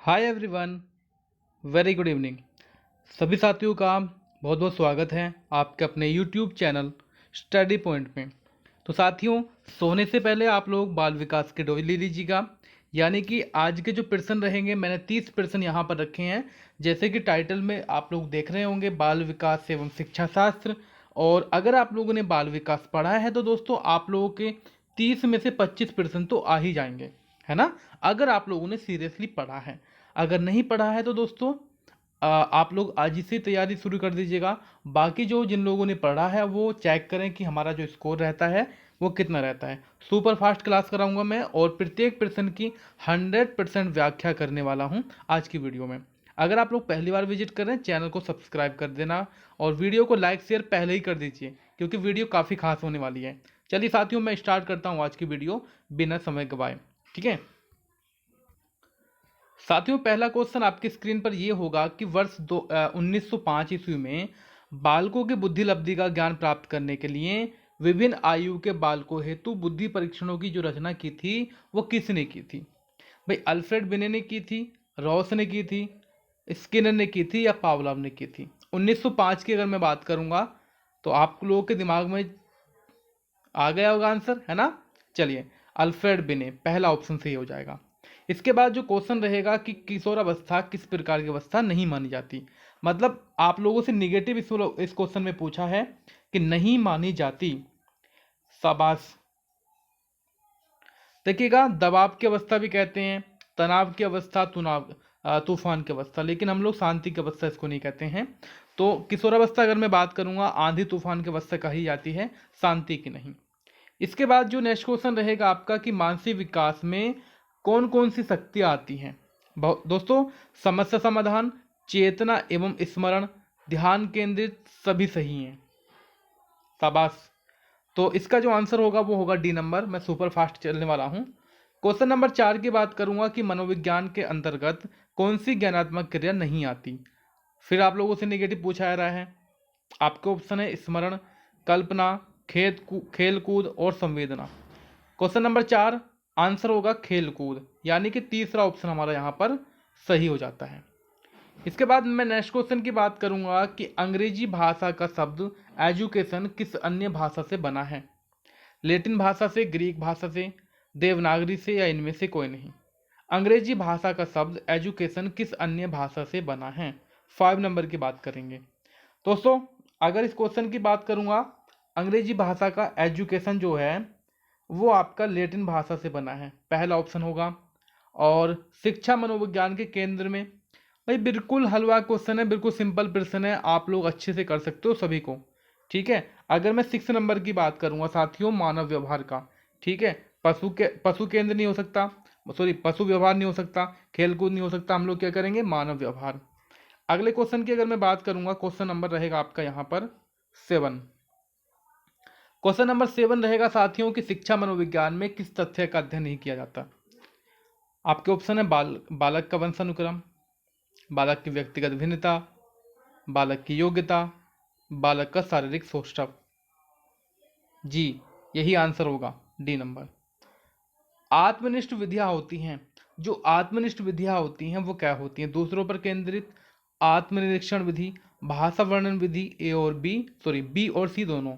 Hi everyone, very good evening. सभी साथियों का बहुत बहुत स्वागत है आपके अपने यूट्यूब चैनल स्टडी पॉइंट में। तो साथियों, सोने से पहले आप लोग बाल विकास की डोज ले लीजिएगा। यानी कि आज के जो प्रश्न रहेंगे, मैंने 30 प्रश्न यहाँ पर रखे हैं। जैसे कि टाइटल में आप लोग देख रहे होंगे, बाल विकास एवं शिक्षा शास्त्र। और अगर आप लोगों ने बाल विकास पढ़ा है तो दोस्तों आप लोगों के 30 में से 25 प्रश्न तो आ ही जाएंगे, है ना। अगर आप लोगों ने सीरियसली पढ़ा है, अगर नहीं पढ़ा है तो दोस्तों आप लोग आज ही से तैयारी शुरू कर दीजिएगा। बाकी जो जिन लोगों ने पढ़ा है वो चेक करें कि हमारा जो स्कोर रहता है वो कितना रहता है। सुपर फास्ट क्लास कराऊंगा मैं, और प्रत्येक प्रश्न की 100% व्याख्या करने वाला हूं आज की वीडियो में। अगर आप लोग पहली बार विजिट कर रहे हैं, चैनल को सब्सक्राइब कर देना और वीडियो को लाइक शेयर पहले ही कर दीजिए, क्योंकि वीडियो काफ़ी खास होने वाली है। चलिए साथियों, मैं स्टार्ट करता हूँ आज की वीडियो बिना समय गवाए। ठीक है साथियों, पहला क्वेश्चन आपकी स्क्रीन पर यह होगा कि वर्ष 1905 ईस्वी में बालकों की बुद्धि लब्धि का ज्ञान प्राप्त करने के लिए विभिन्न आयु के बालकों हेतु बुद्धि परीक्षणों की जो रचना की थी वो किसने की थी। भाई, अल्फ्रेड बिने ने की थी, रॉस ने की थी, स्किनर ने की थी, या पावलोव ने की थी। 1905 की अगर मैं बात करूंगा तो आप लोगों के दिमाग में आ गया होगा आंसर, है ना। चलिए, अल्फ्रेड बिने पहला ऑप्शन सही हो जाएगा। इसके बाद जो क्वेश्चन रहेगा कि किशोरावस्था किस प्रकार की अवस्था नहीं मानी जाती। मतलब आप लोगों से निगेटिव इस क्वेश्चन में पूछा है कि नहीं मानी जाती। शाबाश। देखिएगा, दबाव की अवस्था भी कहते हैं, तनाव की अवस्था, तूफान की अवस्था, लेकिन हम लोग शांति की अवस्था इसको नहीं कहते हैं। तो किशोरावस्था अगर मैं बात करूंगा, आंधी तूफान की अवस्था कही जाती है, शांति की नहीं। इसके बाद जो नेक्स्ट क्वेश्चन रहेगा आपका कि मानसिक विकास में कौन कौन सी शक्तियाँ आती हैं। दोस्तों, समस्या समाधान, चेतना एवं स्मरण, ध्यान केंद्रित, सभी सही हैं। शाबाश। तो इसका जो आंसर होगा वो होगा डी नंबर। मैं सुपर फास्ट चलने वाला हूँ। क्वेश्चन नंबर 4 की बात करूंगा कि मनोविज्ञान के अंतर्गत कौन सी ज्ञानात्मक क्रिया नहीं आती। फिर आप लोगों से नेगेटिव पूछा जा रहा है। आपके ऑप्शन है स्मरण, कल्पना, खेल कूद और संवेदना। क्वेश्चन नंबर 4 आंसर होगा खेल कूद, यानी कि तीसरा ऑप्शन हमारा यहाँ पर सही हो जाता है। इसके बाद मैं नेक्स्ट क्वेश्चन की बात करूंगा कि अंग्रेजी भाषा का शब्द एजुकेशन किस अन्य भाषा से बना है। लैटिन भाषा से, ग्रीक भाषा से, देवनागरी से, या इनमें से कोई नहीं। अंग्रेजी भाषा का शब्द एजुकेशन किस अन्य भाषा से बना है। 5 नंबर की बात करेंगे दोस्तों। अगर इस क्वेश्चन की बात करूंगा, अंग्रेजी भाषा का एजुकेशन जो है वो आपका लैटिन भाषा से बना है, पहला ऑप्शन होगा। और शिक्षा मनोविज्ञान के केंद्र में, भाई बिल्कुल हलवा क्वेश्चन है, बिल्कुल सिंपल प्रश्न है, आप लोग अच्छे से कर सकते हो सभी को। ठीक है, अगर मैं 6 नंबर की बात करूंगा साथियों, मानव व्यवहार का। ठीक है, पशु केंद्र नहीं हो सकता, सॉरी पशु व्यवहार नहीं हो सकता, खेलकूद नहीं हो सकता, हम लोग क्या करेंगे, मानव व्यवहार। अगले क्वेश्चन की अगर मैं बात करूंगा, क्वेश्चन नंबर रहेगा आपका यहाँ पर 7। क्वेश्चन नंबर 7 रहेगा साथियों कि शिक्षा मनोविज्ञान में किस तथ्य का अध्ययन नहीं किया जाता। आपके ऑप्शन है बालक का वंशानुक्रम, बालक की व्यक्तिगत भिन्नता, बालक की योग्यता, बालक का शारीरिक सौष्ठव। जी, यही आंसर होगा, डी नंबर। आत्मनिष्ठ विधियां होती हैं, जो आत्मनिष्ठ विधियां होती हैं वो क्या होती हैं। दूसरों पर केंद्रित, आत्मनिरीक्षण विधि, भाषा वर्णन विधि, बी और सी दोनों।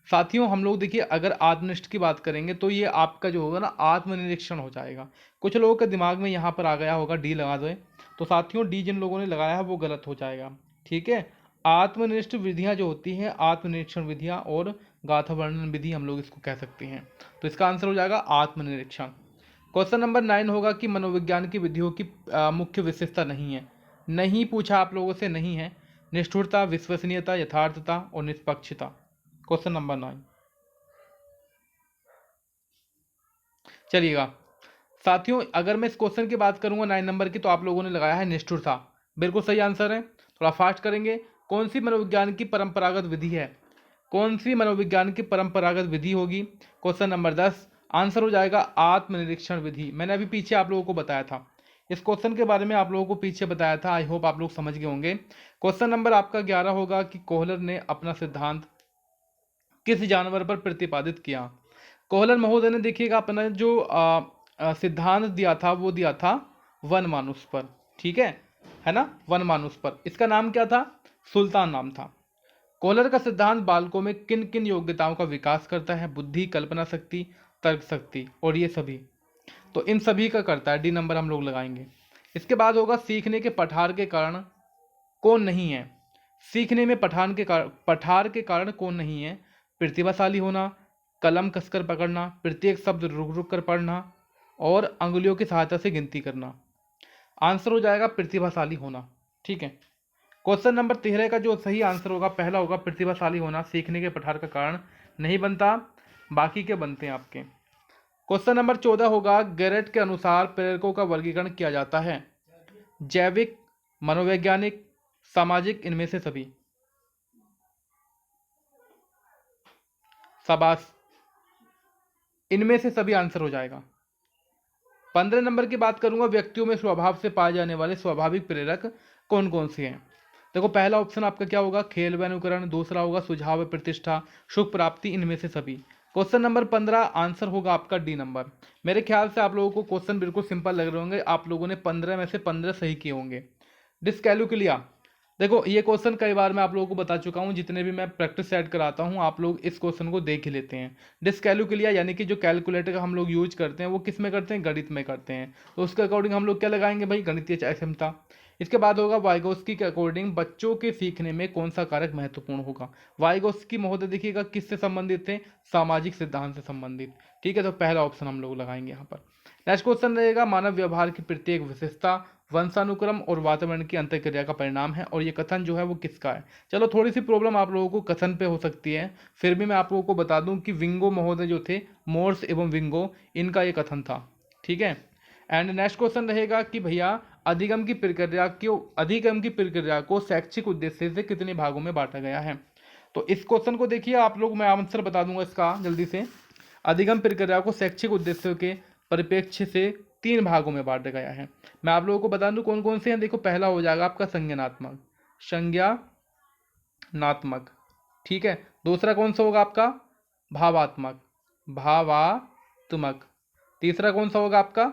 साथियों, हम लोग देखिए, अगर आत्मनिष्ठ की बात करेंगे तो ये आपका जो होगा ना, आत्मनिरीक्षण हो जाएगा। कुछ लोगों के दिमाग में यहाँ पर आ गया होगा डी लगा दो, तो साथियों डी जिन लोगों ने लगाया है वो गलत हो जाएगा। ठीक है, आत्मनिष्ठ विधियां जो होती हैं, आत्मनिरीक्षण विधियां और गाथा वर्णन विधि हम लोग इसको कह सकते हैं। तो इसका आंसर हो जाएगा आत्मनिरीक्षण। क्वेश्चन नंबर 9 होगा कि मनोविज्ञान की विधियों की मुख्य विशेषता नहीं है। नहीं पूछा आप लोगों से, नहीं है। निष्ठुरता, विश्वसनीयता, यथार्थता और निष्पक्षता। Question number 9। चलिएगा साथियों, अगर मैं इस क्वेश्चन की बात करूंगा 9 नंबर की, तो आप लोगों ने लगाया है निष्ठुरता। बिल्कुल सही आंसर है। थोड़ा फास्ट करेंगे। कौन सी मनोविज्ञान की परंपरागत विधि है, कौन सी मनोविज्ञान की परंपरागत विधि होगी। क्वेश्चन नंबर 10 आंसर हो जाएगा आत्मनिरीक्षण विधि। मैंने अभी पीछे आप लोगों को बताया था, इस क्वेश्चन के बारे में आप लोगों को पीछे बताया था। आई होप आप लोग समझ गए होंगे। क्वेश्चन नंबर आपका 11 होगा कि कोहलर ने अपना सिद्धांत किस जानवर पर प्रतिपादित किया। कोहलर महोदय ने देखिएगा अपना जो सिद्धांत दिया था वो दिया था वन मानुष पर, ठीक है ना, वन मानुष पर। इसका नाम क्या था? सुल्तान नाम था। कोहलर का सिद्धांत बालकों में किन किन योग्यताओं का विकास करता है? बुद्धि, कल्पना शक्ति, तर्क शक्ति और ये सभी। तो इन सभी का करता है, डी नंबर हम लोग लगाएंगे। इसके बाद होगा सीखने के पठार के कारण कौन नहीं है? सीखने में पठार के कारण कौन नहीं है? प्रतिभाशाली होना, कलम कसकर पकड़ना, प्रत्येक शब्द रुक रुक कर पढ़ना और अंगुलियों की सहायता से गिनती करना। आंसर हो जाएगा प्रतिभाशाली होना, ठीक है। क्वेश्चन नंबर 13 का जो सही आंसर होगा, पहला होगा प्रतिभाशाली होना, सीखने के पठार का कारण नहीं बनता, बाकी के बनते हैं आपके। क्वेश्चन नंबर 14 होगा, गैरेट के अनुसार प्रेरकों का वर्गीकरण किया जाता है, जैविक, मनोवैज्ञानिक, सामाजिक, इनमें से सभी। शाबाश, इनमें से सभी आंसर हो जाएगा। 15 नंबर की बात करूंगा, व्यक्तियों में स्वभाव से पाए जाने वाले स्वाभाविक प्रेरक कौन कौन से हैं? देखो पहला ऑप्शन आपका क्या होगा? खेल व अनुकरण, दूसरा होगा सुझाव व प्रतिष्ठा, सुख प्राप्ति, इनमें से सभी। क्वेश्चन नंबर 15 आंसर होगा आपका डी नंबर। मेरे ख्याल से आप लोगों को क्वेश्चन बिल्कुल सिंपल लग रहे होंगे, आप लोगों ने 15 में से 15 सही किए होंगे। डिस्कैलकुलिया, देखो ये क्वेश्चन कई बार मैं आप लोगों को बता चुका हूँ, जितने भी मैं प्रैक्टिस सेट कराता हूँ आप लोग इस क्वेश्चन को देख ही लेते हैं। डिस्कैलकुलिया यानी कि जो कैलकुलेटर का हम लोग यूज करते हैं वो किस में करते हैं? गणित में करते हैं। तो उसके अकॉर्डिंग हम लोग क्या लगाएंगे भाई? गणितीय क्षमता। इसके बाद होगा वाइगोस्की के अकॉर्डिंग बच्चों के सीखने में कौन सा कारक महत्वपूर्ण होगा? वाइगोस्की महोदय देखिएगा किससे संबंधित थे? सामाजिक सिद्धांत से संबंधित, ठीक है। तो पहला ऑप्शन हम लोग लगाएंगे यहाँ पर। नेक्स्ट क्वेश्चन रहेगा, मानव व्यवहार की प्रत्येक विशेषता वंशानुक्रम और वातावरण की अंतर्क्रिया का परिणाम है, और ये कथन जो है वो किसका है? चलो थोड़ी सी प्रॉब्लम आप लोगों को कथन पे हो सकती है, फिर भी मैं आप लोगों को बता दूं कि विंगो महोदय जो थे, मोर्स एवं विंगो, इनका ये कथन था, ठीक है। एंड नेक्स्ट क्वेश्चन रहेगा कि भैया अधिगम की प्रक्रिया को शैक्षिक उद्देश्य से कितने भागों में बांटा गया है? तो इस क्वेश्चन को देखिए आप लोग, मैं आंसर बता दूंगा इसका जल्दी से। अधिगम प्रक्रिया को शैक्षिक उद्देश्यों के परिप्रेक्ष्य से 3 भागों में बांटा गया है। मैं आप लोगों को बता दूं कौन कौन से हैं। देखो पहला हो जाएगा आपका संज्ञानात्मक, ठीक है। दूसरा कौन सा होगा आपका? भावात्मक। तीसरा कौन सा होगा आपका?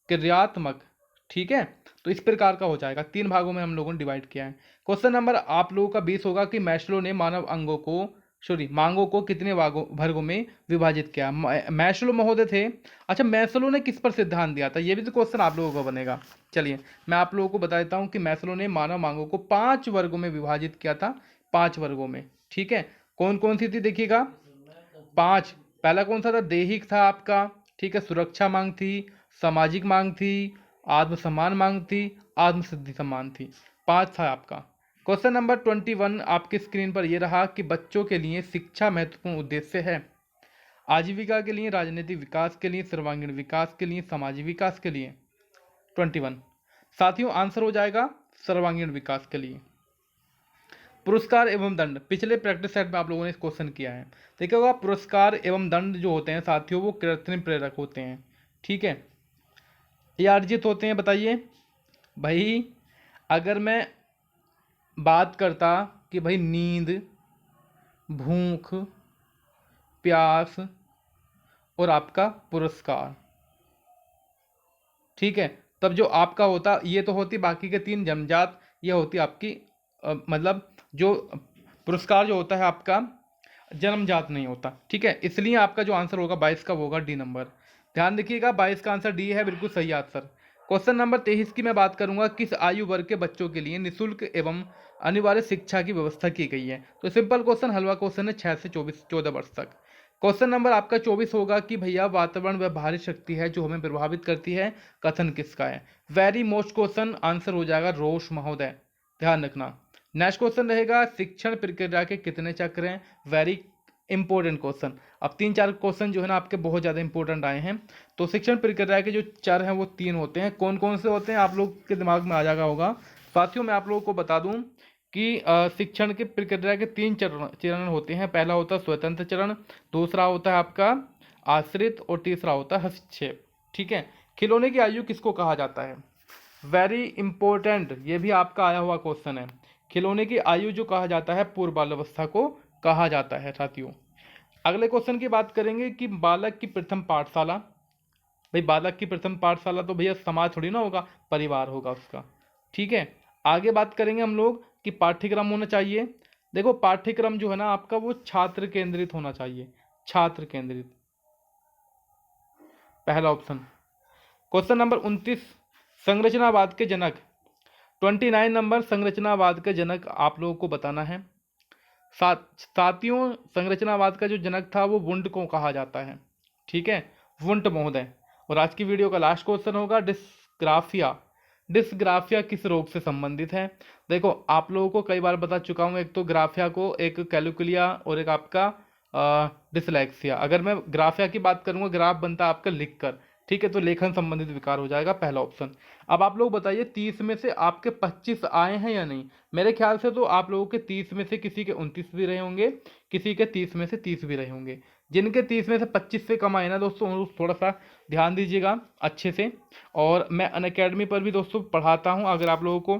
क्रियात्मक, ठीक है। तो इस प्रकार का हो जाएगा, 3 भागों में हम लोगों ने डिवाइड किया है। क्वेश्चन नंबर आप लोगों का 20 होगा कि मैस्लो ने मांगों को कितने वर्गों में विभाजित किया? मैस्लो महोदय थे। अच्छा, मैस्लो ने किस पर सिद्धांत दिया था? ये भी तो क्वेश्चन आप लोगों का बनेगा। चलिए मैं आप लोगों को बता देता हूँ कि मैस्लो ने मानव मांगों को 5 वर्गों में विभाजित किया था, 5 वर्गों में, ठीक है। कौन कौन सी थी देखिएगा? 5। पहला कौन सा था? दैहिक था आपका, ठीक है। सुरक्षा मांग थी, सामाजिक मांग थी, आत्मसम्मान मांग थी, आत्मसिद्धि सम्मान थी। 5 था आपका। क्वेश्चन नंबर 21 आपकी स्क्रीन पर यह रहा कि बच्चों के लिए शिक्षा महत्वपूर्ण उद्देश्य है, आजीविका के लिए, राजनीतिक विकास के लिए, सर्वांगीण विकास के लिए, सामाजिक विकास के लिए। 21 साथियों आंसर हो जाएगा सर्वांगीण विकास के लिए। पुरस्कार एवं दंड, पिछले प्रैक्टिस सेट में आप लोगों ने इस क्वेश्चन किया है, देखिए होगा पुरस्कार एवं दंड जो होते हैं साथियों वो कृत्रिम प्रेरक होते हैं, ठीक है, या अर्जित होते हैं? बताइए भाई। अगर मैं बात करता कि भाई नींद, भूख, प्यास और आपका पुरस्कार, ठीक है, तब जो आपका होता ये तो होती बाकी के 3 जन्मजात, ये होती आपकी मतलब जो पुरस्कार जो होता है आपका जन्मजात नहीं होता, ठीक है। इसलिए आपका जो आंसर होगा 22 का वो होगा डी नंबर। ध्यान रखिएगा 22 का आंसर डी है, बिल्कुल सही आंसर। क्वेश्चन नंबर 23 की मैं बात करूंगा, किस आयु वर्ग के बच्चों के लिए निःशुल्क एवं अनिवार्य शिक्षा की व्यवस्था की गई है? तो सिंपल क्वेश्चन, हलवा क्वेश्चन है, 6 से 14 वर्ष तक। क्वेश्चन नंबर आपका 24 होगा कि भैया वातावरण वह बाहरी शक्ति है जो हमें प्रभावित करती है, कथन किसका है? वेरी मोस्ट क्वेश्चन, आंसर हो जाएगा रोश महोदय, ध्यान रखना। नेक्स्ट क्वेश्चन रहेगा शिक्षण प्रक्रिया के कितने चक्र हैं? Very important question. अब 3-4 क्वेश्चन जो है ना आपके बहुत ज़्यादा इंपॉर्टेंट आए हैं। तो शिक्षण प्रक्रिया के जो चर हैं वो 3 होते हैं। कौन कौन से होते हैं आप लोग के दिमाग में आ जाएगा होगा। साथियों मैं आप लोगों को बता दूं कि शिक्षण की प्रक्रिया के 3 चरण होते हैं। पहला होता है स्वतंत्र चरण, दूसरा होता है आपका आश्रित और तीसरा होता है हस्तक्षेप, ठीक है। खिलौने की आयु किसको कहा जाता है? वेरी इंपॉर्टेंट, ये भी आपका आया हुआ क्वेश्चन है। खिलौने की आयु जो कहा जाता है पूर्व बाल्यावस्था को कहा जाता है साथियों। अगले क्वेश्चन की बात करेंगे कि बालक की प्रथम पाठशाला, भाई बालक की प्रथम पाठशाला तो भैया समाज थोड़ी ना होगा, परिवार होगा उसका। ठीक है, आगे बात करेंगे हम लोग कि पाठ्यक्रम होना चाहिए। देखो पाठ्यक्रम जो है ना आपका वो छात्र केंद्रित होना चाहिए, छात्र केंद्रित, पहला ऑप्शन। क्वेश्चन नंबर 29, संरचनावाद के जनक। 29 नंबर, संरचनावाद के जनक आप लोगों को बताना है। साथियों, संरचनावाद का जो जनक था वो वुंट को कहा जाता है। ठीक है, वुंट महोदय। और आज की वीडियो का लास्ट क्वेश्चन होगा डिस्ग्राफिया। डिस्ग्राफिया किस रोग से संबंधित है? देखो आप लोगों को कई बार बता चुका हूं, एक तो ग्राफिया को, एक कैलकुलिया और एक आपका डिसलेक्सिया। अगर मैं ग्राफिया की बात करूंगा, ग्राफ बनता है आपका लिखकर, ठीक है, तो लेखन संबंधित विकार हो जाएगा, पहला ऑप्शन। अब आप लोग बताइए 30 में से आपके 25 आए हैं या नहीं? मेरे ख्याल से तो आप लोगों के 30 में से किसी के 29 भी रहे होंगे, किसी के 30 में से 30 भी रहे होंगे। जिनके 30 में से 25 से कम आए ना दोस्तों, थोड़ा सा ध्यान दीजिएगा अच्छे से। और मैं अनअकैडमी पर भी दोस्तों पढ़ाता हूँ, अगर आप लोगों को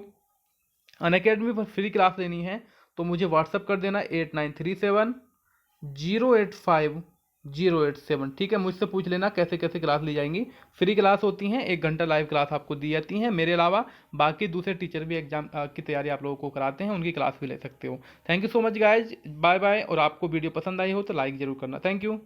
अनअकैडमी पर फ्री क्लास लेनी है तो मुझे व्हाट्सअप कर देना 8937 085 087। ठीक है, मुझसे पूछ लेना कैसे कैसे क्लास ली जाएंगी। फ्री क्लास होती हैं, 1 घंटा लाइव क्लास आपको दी जाती हैं। मेरे अलावा बाकी दूसरे टीचर भी एग्जाम की तैयारी आप लोगों को कराते हैं, उनकी क्लास भी ले सकते हो। Thank you so much guys, bye bye. और आपको वीडियो पसंद आई हो तो लाइक जरूर करना। Thank you.